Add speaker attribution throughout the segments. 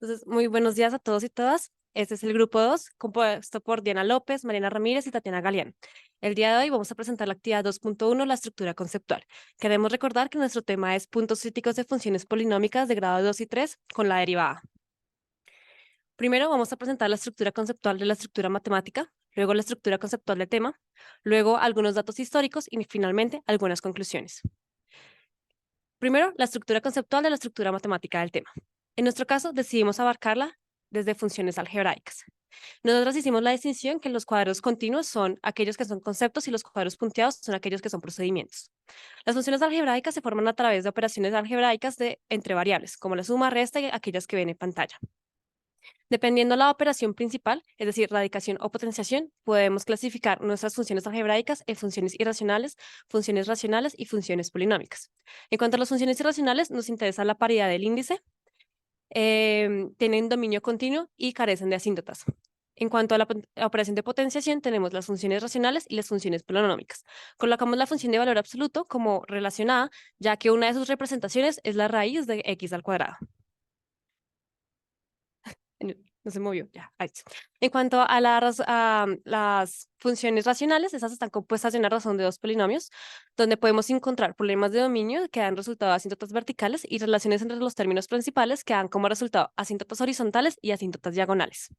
Speaker 1: Entonces, muy buenos días a todos y todas. Este es el grupo 2, compuesto por Diana López, Mariana Ramírez y Tatiana Galeán. El día de hoy vamos a presentar la actividad 2.1, la estructura conceptual. Queremos recordar que nuestro tema es puntos críticos de funciones polinómicas de grado 2 y 3 con la derivada. Primero vamos a presentar la estructura conceptual de la estructura matemática, luego la estructura conceptual del tema, luego algunos datos históricos y finalmente algunas conclusiones. Primero, la estructura conceptual de la estructura matemática del tema. En nuestro caso, decidimos abarcarla desde funciones algebraicas. Nosotros hicimos la distinción que los cuadros continuos son aquellos que son conceptos y los cuadros punteados son aquellos que son procedimientos. Las funciones algebraicas se forman a través de operaciones algebraicas entre variables, como la suma, resta y aquellas que ven en pantalla. Dependiendo de la operación principal, es decir, radicación o potenciación, podemos clasificar nuestras funciones algebraicas en funciones irracionales, funciones racionales y funciones polinómicas. En cuanto a las funciones irracionales, nos interesa la paridad del índice, tienen dominio continuo y carecen de asíntotas. En cuanto a la operación de potenciación, tenemos las funciones racionales y las funciones polinómicas. Colocamos la función de valor absoluto como relacionada, ya que una de sus representaciones es la raíz de x al cuadrado. No se movió, ya. Ahí está. En cuanto a, a las funciones racionales, esas están compuestas de una razón de dos polinomios, donde podemos encontrar problemas de dominio que dan resultado asíntotas verticales y relaciones entre los términos principales que dan como resultado asíntotas horizontales y asíntotas diagonales.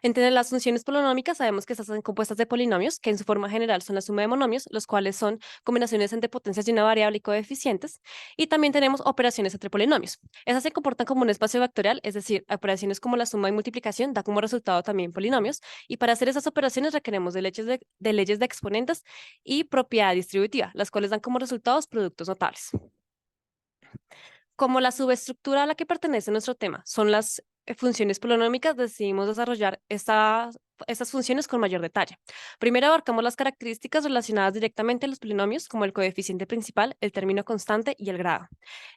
Speaker 1: Entre las funciones polinómicas sabemos que estas están compuestas de polinomios, que en su forma general son la suma de monomios, los cuales son combinaciones entre potencias de una variable y coeficientes, y también tenemos operaciones entre polinomios. Esas se comportan como un espacio vectorial, es decir, operaciones como la suma y multiplicación da como resultado también polinomios, y para hacer esas operaciones requeremos de leyes de exponentes y propiedad distributiva, las cuales dan como resultados productos notables. Como la subestructura a la que pertenece nuestro tema son las funciones polinómicas, decidimos desarrollar estas funciones con mayor detalle. Primero abarcamos las características relacionadas directamente a los polinomios, como el coeficiente principal, el término constante y el grado.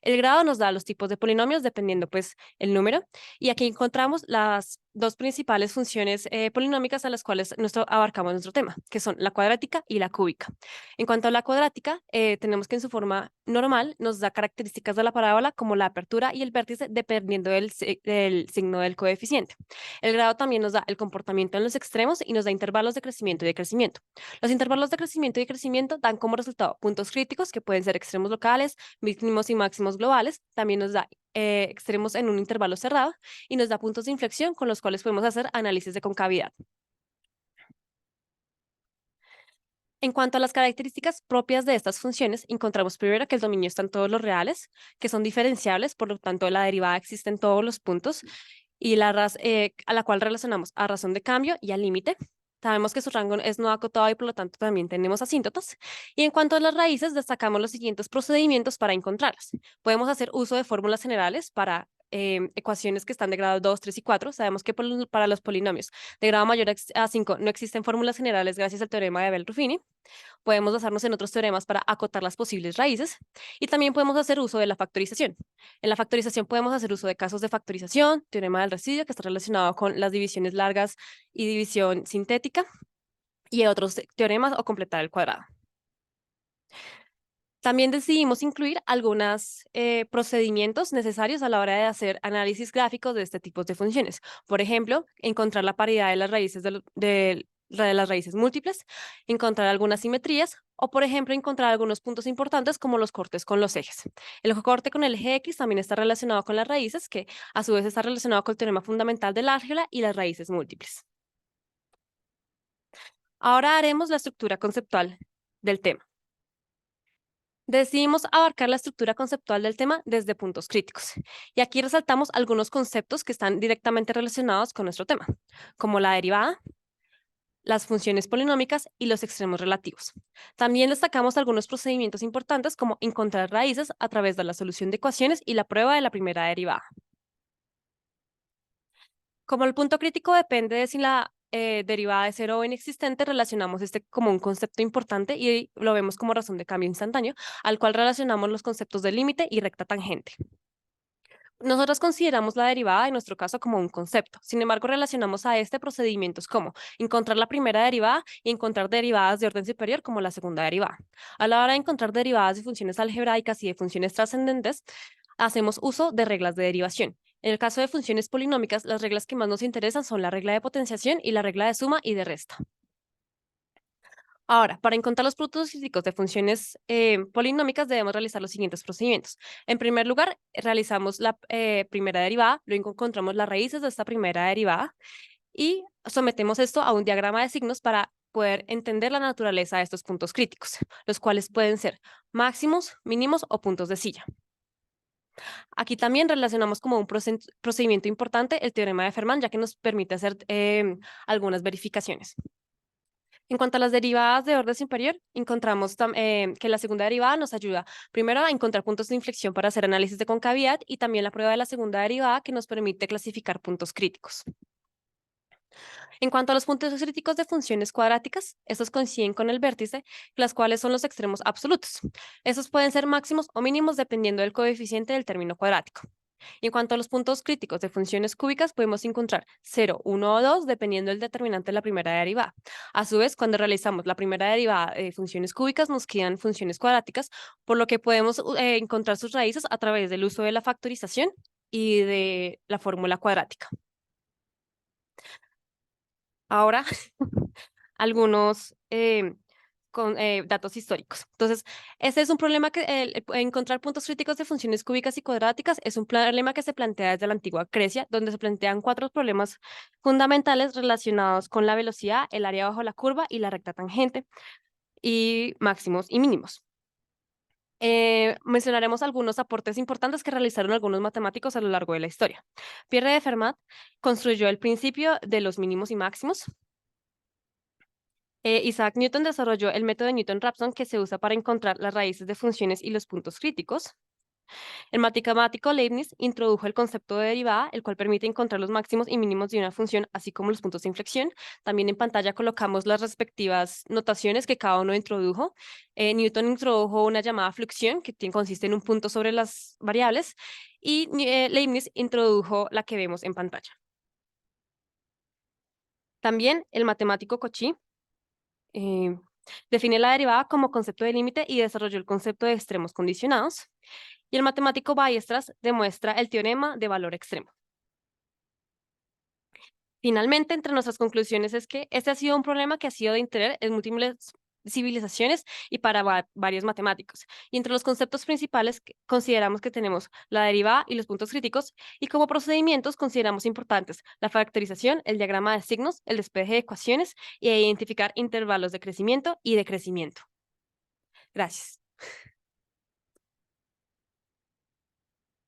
Speaker 1: El grado nos da los tipos de polinomios dependiendo pues el número, y aquí encontramos las dos principales funciones polinómicas a las cuales abarcamos nuestro tema, que son la cuadrática y la cúbica. En cuanto a la cuadrática, tenemos que en su forma normal nos da características de la parábola como la apertura y el vértice dependiendo del signo del coeficiente. El grado también nos da el comportamiento en los extremos y nos da intervalos de crecimiento y decrecimiento. Los intervalos de crecimiento y decrecimiento dan como resultado puntos críticos que pueden ser extremos locales, mínimos y máximos globales. También nos da extremos en un intervalo cerrado y nos da puntos de inflexión con los cuales podemos hacer análisis de concavidad. En cuanto a las características propias de estas funciones, encontramos primero que el dominio está en todos los reales, que son diferenciables, por lo tanto la derivada existe en todos los puntos, y a la cual relacionamos a razón de cambio y al límite. Sabemos que su rango es no acotado y por lo tanto también tenemos asíntotas. Y en cuanto a las raíces, destacamos los siguientes procedimientos para encontrarlas. Podemos hacer uso de fórmulas generales para ecuaciones que están de grado 2, 3 y 4. Sabemos que para los polinomios de grado mayor a 5 no existen fórmulas generales gracias al teorema de Abel-Ruffini. Podemos basarnos en otros teoremas para acotar las posibles raíces y también podemos hacer uso de la factorización. En la factorización podemos hacer uso de casos de factorización, teorema del residuo que está relacionado con las divisiones largas y división sintética y otros teoremas o completar el cuadrado. También decidimos incluir algunos procedimientos necesarios a la hora de hacer análisis gráficos de este tipo de funciones. Por ejemplo, encontrar la paridad de las raíces de las raíces múltiples, encontrar algunas simetrías o, por ejemplo, encontrar algunos puntos importantes como los cortes con los ejes. El corte con el eje X también está relacionado con las raíces, que a su vez está relacionado con el teorema fundamental del álgebra y las raíces múltiples. Ahora haremos la estructura conceptual del tema. Decidimos abarcar la estructura conceptual del tema desde puntos críticos. Y aquí resaltamos algunos conceptos que están directamente relacionados con nuestro tema, como la derivada, las funciones polinómicas y los extremos relativos. También destacamos algunos procedimientos importantes como encontrar raíces a través de la solución de ecuaciones y la prueba de la primera derivada. Como el punto crítico depende de si la derivada es cero o inexistente, relacionamos este como un concepto importante y lo vemos como razón de cambio instantáneo, al cual relacionamos los conceptos de límite y recta tangente. Nosotros consideramos la derivada, en nuestro caso, como un concepto. Sin embargo, relacionamos a este procedimientos como encontrar la primera derivada y encontrar derivadas de orden superior como la segunda derivada. A la hora de encontrar derivadas de funciones algebraicas y de funciones trascendentes, hacemos uso de reglas de derivación. En el caso de funciones polinómicas, las reglas que más nos interesan son la regla de potenciación y la regla de suma y de resta. Ahora, para encontrar los productos críticos de funciones polinómicas debemos realizar los siguientes procedimientos. En primer lugar, realizamos la primera derivada, luego encontramos las raíces de esta primera derivada y sometemos esto a un diagrama de signos para poder entender la naturaleza de estos puntos críticos, los cuales pueden ser máximos, mínimos o puntos de silla. Aquí también relacionamos como un procedimiento importante el teorema de Fermat, ya que nos permite hacer algunas verificaciones. En cuanto a las derivadas de orden superior, encontramos que la segunda derivada nos ayuda primero a encontrar puntos de inflexión para hacer análisis de concavidad y también la prueba de la segunda derivada que nos permite clasificar puntos críticos. En cuanto a los puntos críticos de funciones cuadráticas, estos coinciden con el vértice, las cuales son los extremos absolutos. Estos pueden ser máximos o mínimos dependiendo del coeficiente del término cuadrático. Y en cuanto a los puntos críticos de funciones cúbicas, podemos encontrar 0, 1 o 2 dependiendo del determinante de la primera derivada. A su vez, cuando realizamos la primera derivada de funciones cúbicas, nos quedan funciones cuadráticas, por lo que podemos encontrar sus raíces a través del uso de la factorización y de la fórmula cuadrática. Ahora, algunos datos históricos. Entonces, este es un problema que encontrar puntos críticos de funciones cúbicas y cuadráticas es un problema que se plantea desde la antigua Grecia, donde se plantean cuatro problemas fundamentales relacionados con la velocidad, el área bajo la curva y la recta tangente, y máximos y mínimos. Mencionaremos algunos aportes importantes que realizaron algunos matemáticos a lo largo de la historia. Pierre de Fermat construyó el principio de los mínimos y máximos. Isaac Newton desarrolló el método de Newton-Raphson que se usa para encontrar las raíces de funciones y los puntos críticos. El matemático Leibniz introdujo el concepto de derivada, el cual permite encontrar los máximos y mínimos de una función, así como los puntos de inflexión. También en pantalla colocamos las respectivas notaciones que cada uno introdujo. Newton introdujo una llamada fluxión, que consiste en un punto sobre las variables, y Leibniz introdujo la que vemos en pantalla. También el matemático Cauchy eh, define la derivada como concepto de límite y desarrolló el concepto de extremos condicionados. Y el matemático Weierstrass demuestra el teorema de valor extremo. Finalmente, entre nuestras conclusiones es que este ha sido un problema que ha sido de interés en múltiples civilizaciones y para varios matemáticos. Y entre los conceptos principales consideramos que tenemos la derivada y los puntos críticos, y como procedimientos consideramos importantes la factorización, el diagrama de signos, el despeje de ecuaciones y identificar intervalos de crecimiento y decrecimiento. Gracias.